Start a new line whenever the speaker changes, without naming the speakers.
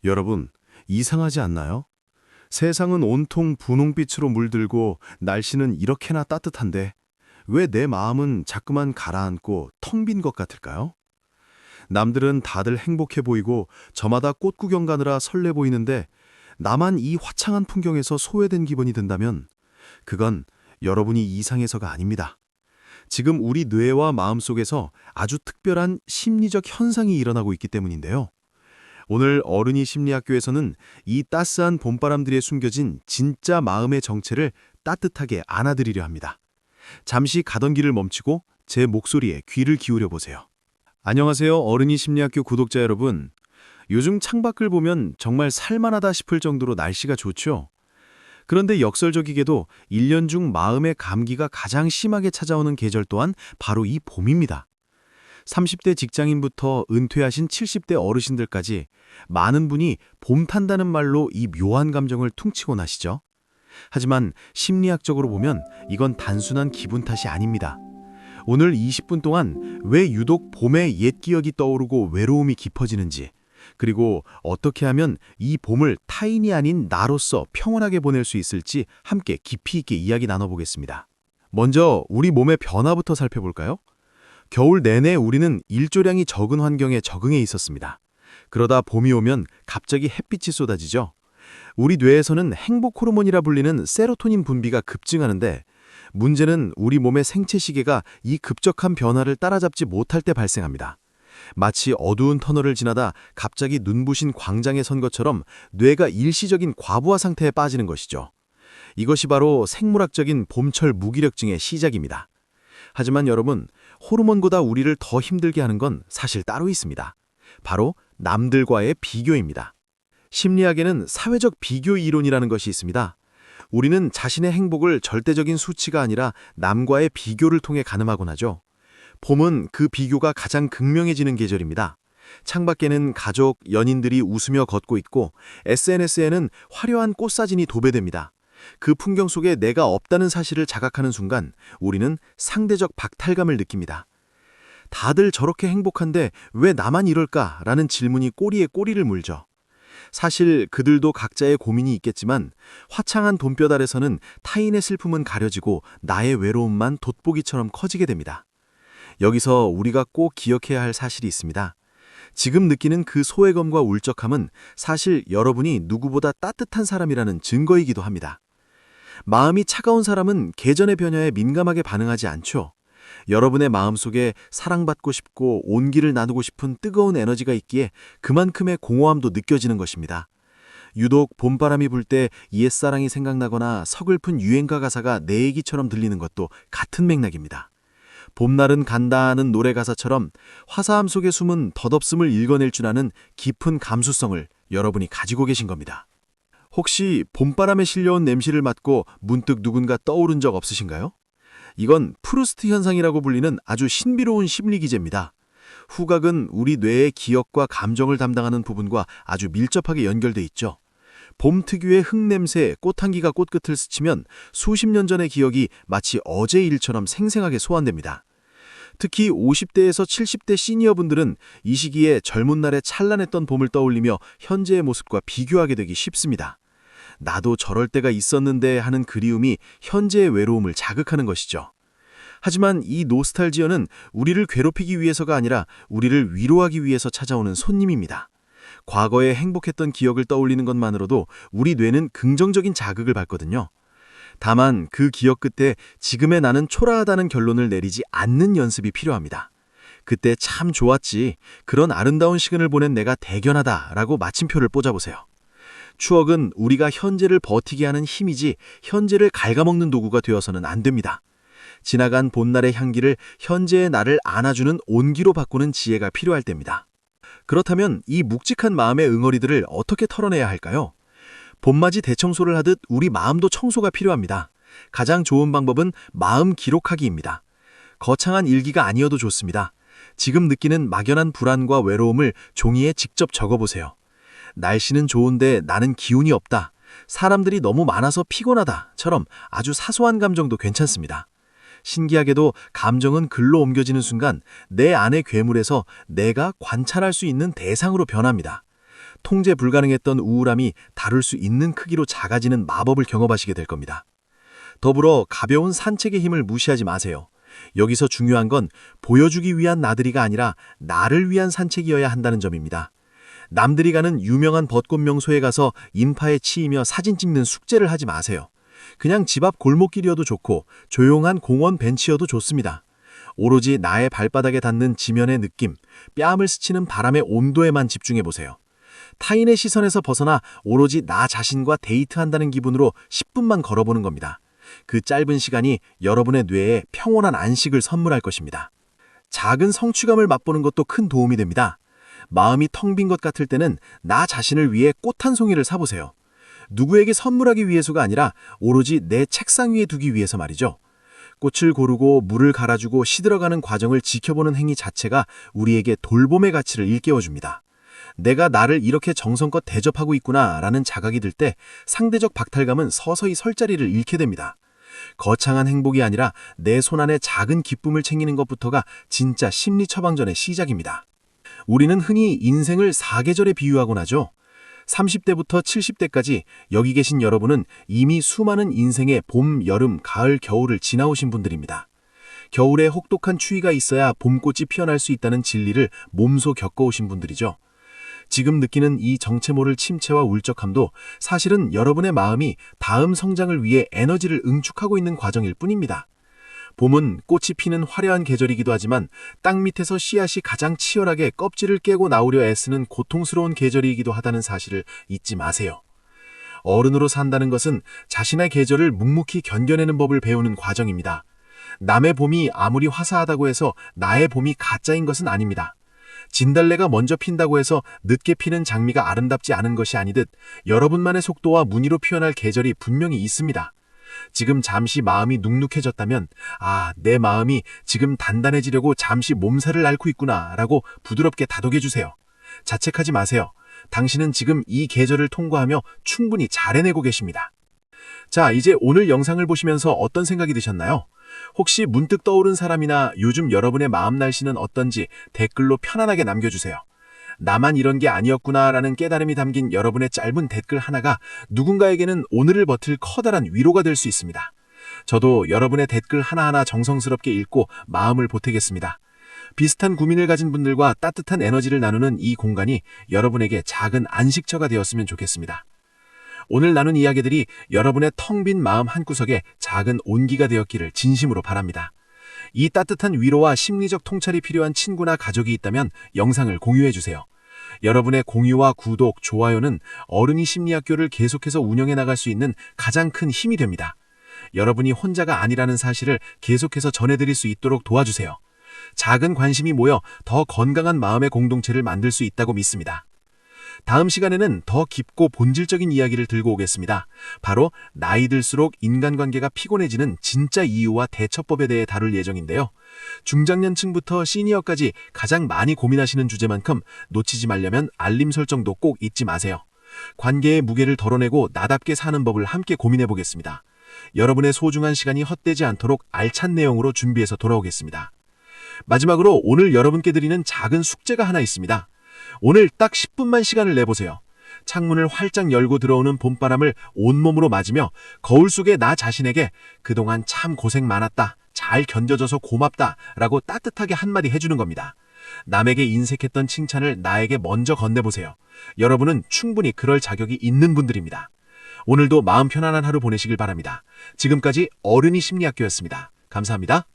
여러분, 이상하지 않나요? 세상은 온통 분홍빛으로 물들고 날씨는 이렇게나 따뜻한데 왜 내 마음은 자꾸만 가라앉고 텅 빈 것 같을까요? 남들은 다들 행복해 보이고 저마다 꽃 구경 가느라 설레 보이는데 나만 이 화창한 풍경에서 소외된 기분이 든다면 그건 여러분이 이상해서가 아닙니다. 지금 우리 뇌와 마음 속에서 아주 특별한 심리적 현상이 일어나고 있기 때문인데요. 오늘 어른이 심리학교에서는 이 따스한 봄바람들에 숨겨진 진짜 마음의 정체를 따뜻하게 안아드리려 합니다. 잠시 가던 길을 멈추고 제 목소리에 귀를 기울여 보세요. 안녕하세요, 어른이 심리학교 구독자 여러분. 요즘 창밖을 보면 정말 살만하다 싶을 정도로 날씨가 좋죠. 그런데 역설적이게도 1년 중 마음의 감기가 가장 심하게 찾아오는 계절 또한 바로 이 봄입니다. 30대 직장인부터 은퇴하신 70대 어르신들까지 많은 분이 봄 탄다는 말로 이 묘한 감정을 퉁치곤 하시죠. 하지만 심리학적으로 보면 이건 단순한 기분 탓이 아닙니다. 오늘 20분 동안 왜 유독 봄의 옛 기억이 떠오르고 외로움이 깊어지는지, 그리고 어떻게 하면 이 봄을 타인이 아닌 나로서 평온하게 보낼 수 있을지 함께 깊이 있게 이야기 나눠보겠습니다. 먼저 우리 몸의 변화부터 살펴볼까요? 겨울 내내 우리는 일조량이 적은 환경에 적응해 있었습니다. 그러다 봄이 오면 갑자기 햇빛이 쏟아지죠. 우리 뇌에서는 행복 호르몬이라 불리는 세로토닌 분비가 급증하는데 문제는 우리 몸의 생체 시계가 이 급격한 변화를 따라잡지 못할 때 발생합니다. 마치 어두운 터널을 지나다 갑자기 눈부신 광장에 선 것처럼 뇌가 일시적인 과부하 상태에 빠지는 것이죠. 이것이 바로 생물학적인 봄철 무기력증의 시작입니다. 하지만 여러분, 호르몬보다 우리를 더 힘들게 하는 건 사실 따로 있습니다. 바로 남들과의 비교입니다. 심리학에는 사회적 비교 이론이라는 것이 있습니다. 우리는 자신의 행복을 절대적인 수치가 아니라 남과의 비교를 통해 가늠하곤 하죠. 봄은 그 비교가 가장 극명해지는 계절입니다. 창밖에는 가족, 연인들이 웃으며 걷고 있고 SNS에는 화려한 꽃사진이 도배됩니다. 그 풍경 속에 내가 없다는 사실을 자각하는 순간 우리는 상대적 박탈감을 느낍니다. 다들 저렇게 행복한데 왜 나만 이럴까라는 질문이 꼬리에 꼬리를 물죠. 사실 그들도 각자의 고민이 있겠지만 화창한 봄볕 아래서는 타인의 슬픔은 가려지고 나의 외로움만 돋보기처럼 커지게 됩니다. 여기서 우리가 꼭 기억해야 할 사실이 있습니다. 지금 느끼는 그 소외감과 울적함은 사실 여러분이 누구보다 따뜻한 사람이라는 증거이기도 합니다. 마음이 차가운 사람은 계절의 변화에 민감하게 반응하지 않죠. 여러분의 마음속에 사랑받고 싶고 온기를 나누고 싶은 뜨거운 에너지가 있기에 그만큼의 공허함도 느껴지는 것입니다. 유독 봄바람이 불 때 옛사랑이 생각나거나 서글픈 유행가 가사가 내 얘기처럼 들리는 것도 같은 맥락입니다. 봄날은 간다는 노래 가사처럼 화사함 속에 숨은 덧없음을 읽어낼 줄 아는 깊은 감수성을 여러분이 가지고 계신 겁니다. 혹시 봄바람에 실려온 냄새를 맡고 문득 누군가 떠오른 적 없으신가요? 이건 프루스트 현상이라고 불리는 아주 신비로운 심리 기제입니다. 후각은 우리 뇌의 기억과 감정을 담당하는 부분과 아주 밀접하게 연결돼 있죠. 봄 특유의 흙냄새, 꽃향기가 꽃끝을 스치면 수십 년 전의 기억이 마치 어제 일처럼 생생하게 소환됩니다. 특히 50대에서 70대 시니어분들은 이 시기에 젊은 날의 찬란했던 봄을 떠올리며 현재의 모습과 비교하게 되기 쉽습니다. 나도 저럴 때가 있었는데 하는 그리움이 현재의 외로움을 자극하는 것이죠. 하지만 이 노스탈지어는 우리를 괴롭히기 위해서가 아니라 우리를 위로하기 위해서 찾아오는 손님입니다. 과거에 행복했던 기억을 떠올리는 것만으로도 우리 뇌는 긍정적인 자극을 받거든요. 다만 그 기억 끝에 지금의 나는 초라하다는 결론을 내리지 않는 연습이 필요합니다. 그때 참 좋았지, 그런 아름다운 시간을 보낸 내가 대견하다라고 마침표를 꽂아보세요. 추억은 우리가 현재를 버티게 하는 힘이지 현재를 갉아먹는 도구가 되어서는 안 됩니다. 지나간 봄날의 향기를 현재의 나를 안아주는 온기로 바꾸는 지혜가 필요할 때입니다. 그렇다면 이 묵직한 마음의 응어리들을 어떻게 털어내야 할까요? 봄맞이 대청소를 하듯 우리 마음도 청소가 필요합니다. 가장 좋은 방법은 마음 기록하기입니다. 거창한 일기가 아니어도 좋습니다. 지금 느끼는 막연한 불안과 외로움을 종이에 직접 적어보세요. 날씨는 좋은데 나는 기운이 없다. 사람들이 너무 많아서 피곤하다처럼 아주 사소한 감정도 괜찮습니다. 신기하게도 감정은 글로 옮겨지는 순간 내 안의 괴물에서 내가 관찰할 수 있는 대상으로 변합니다.
통제 불가능했던 우울함이 다룰 수 있는 크기로 작아지는 마법을 경험하시게 될 겁니다. 더불어 가벼운 산책의 힘을 무시하지 마세요. 여기서 중요한 건 보여주기 위한 나들이가 아니라 나를 위한 산책이어야 한다는 점입니다. 남들이 가는 유명한 벚꽃 명소에 가서 인파에 치이며 사진 찍는 숙제를 하지 마세요. 그냥 집 앞 골목길이어도 좋고 조용한 공원 벤치여도 좋습니다. 오로지 나의 발바닥에 닿는 지면의 느낌, 뺨을 스치는 바람의 온도에만 집중해 보세요. 타인의 시선에서 벗어나 오로지 나 자신과 데이트한다는 기분으로 10분만 걸어보는 겁니다. 그 짧은 시간이 여러분의 뇌에 평온한 안식을 선물할 것입니다. 작은 성취감을 맛보는 것도 큰 도움이 됩니다. 마음이 텅 빈 것 같을 때는 나 자신을 위해 꽃 한 송이를 사보세요. 누구에게 선물하기 위해서가 아니라 오로지 내 책상 위에 두기 위해서 말이죠. 꽃을 고르고 물을 갈아주고 시들어가는 과정을 지켜보는 행위 자체가 우리에게 돌봄의 가치를 일깨워줍니다. 내가 나를 이렇게 정성껏 대접하고 있구나라는 자각이 들 때 상대적 박탈감은 서서히 설 자리를 잃게 됩니다. 거창한 행복이 아니라 내 손안에 작은 기쁨을 챙기는 것부터가 진짜 심리 처방전의 시작입니다. 우리는 흔히 인생을 4계절에 비유하곤 하죠. 30대부터 70대까지 여기 계신 여러분은 이미 수많은 인생의 봄, 여름, 가을, 겨울을 지나오신 분들입니다. 겨울에 혹독한 추위가 있어야 봄꽃이 피어날 수 있다는 진리를 몸소 겪어오신 분들이죠. 지금 느끼는 이 정체 모를 침체와 울적함도 사실은 여러분의 마음이 다음 성장을 위해 에너지를 응축하고 있는 과정일 뿐입니다. 봄은 꽃이 피는 화려한 계절이기도 하지만 땅 밑에서 씨앗이 가장 치열하게 껍질을 깨고 나오려 애쓰는 고통스러운 계절이기도 하다는 사실을 잊지 마세요. 어른으로 산다는 것은 자신의 계절을 묵묵히 견뎌내는 법을 배우는 과정입니다. 남의 봄이 아무리 화사하다고 해서 나의 봄이 가짜인 것은 아닙니다. 진달래가 먼저 핀다고 해서 늦게 피는 장미가 아름답지 않은 것이 아니듯 여러분만의 속도와 무늬로 피어날 계절이 분명히 있습니다. 지금 잠시 마음이 눅눅해졌다면 내 마음이 지금 단단해지려고 잠시 몸살을 앓고 있구나 라고 부드럽게 다독여주세요. 자책하지 마세요. 당신은 지금 이 계절을 통과하며 충분히 잘 해내고 계십니다. 자, 이제 오늘 영상을 보시면서 어떤 생각이 드셨나요? 혹시 문득 떠오른 사람이나 요즘 여러분의 마음 날씨는 어떤지 댓글로 편안하게 남겨주세요. 나만 이런 게 아니었구나라는 깨달음이 담긴 여러분의 짧은 댓글 하나가 누군가에게는 오늘을 버틸 커다란 위로가 될 수 있습니다. 저도 여러분의 댓글 하나하나 정성스럽게 읽고 마음을 보태겠습니다. 비슷한 고민을 가진 분들과 따뜻한 에너지를 나누는 이 공간이 여러분에게 작은 안식처가 되었으면 좋겠습니다. 오늘 나눈 이야기들이 여러분의 텅 빈 마음 한구석에 작은 온기가 되었기를 진심으로 바랍니다. 이 따뜻한 위로와 심리적 통찰이 필요한 친구나 가족이 있다면 영상을 공유해주세요. 여러분의 공유와 구독, 좋아요는 어른이 심리학교를 계속해서 운영해 나갈 수 있는 가장 큰 힘이 됩니다. 여러분이 혼자가 아니라는 사실을 계속해서 전해드릴 수 있도록 도와주세요. 작은 관심이 모여 더 건강한 마음의 공동체를 만들 수 있다고 믿습니다. 다음 시간에는 더 깊고 본질적인 이야기를 들고 오겠습니다. 바로 나이 들수록 인간관계가 피곤해지는 진짜 이유와 대처법에 대해 다룰 예정인데요. 중장년층부터 시니어까지 가장 많이 고민하시는 주제만큼 놓치지 말려면 알림 설정도 꼭 잊지 마세요. 관계의 무게를 덜어내고 나답게 사는 법을 함께 고민해 보겠습니다. 여러분의 소중한 시간이 헛되지 않도록 알찬 내용으로 준비해서 돌아오겠습니다. 마지막으로 오늘 여러분께 드리는 작은 숙제가 하나 있습니다. 오늘 딱 10분만 시간을 내보세요. 창문을 활짝 열고 들어오는 봄바람을 온몸으로 맞으며 거울 속의 나 자신에게 그동안 참 고생 많았다, 잘 견뎌줘서 고맙다 라고 따뜻하게 한마디 해주는 겁니다. 남에게 인색했던 칭찬을 나에게 먼저 건네보세요. 여러분은 충분히 그럴 자격이 있는 분들입니다. 오늘도 마음 편안한 하루 보내시길 바랍니다. 지금까지 어른이 심리학교였습니다. 감사합니다.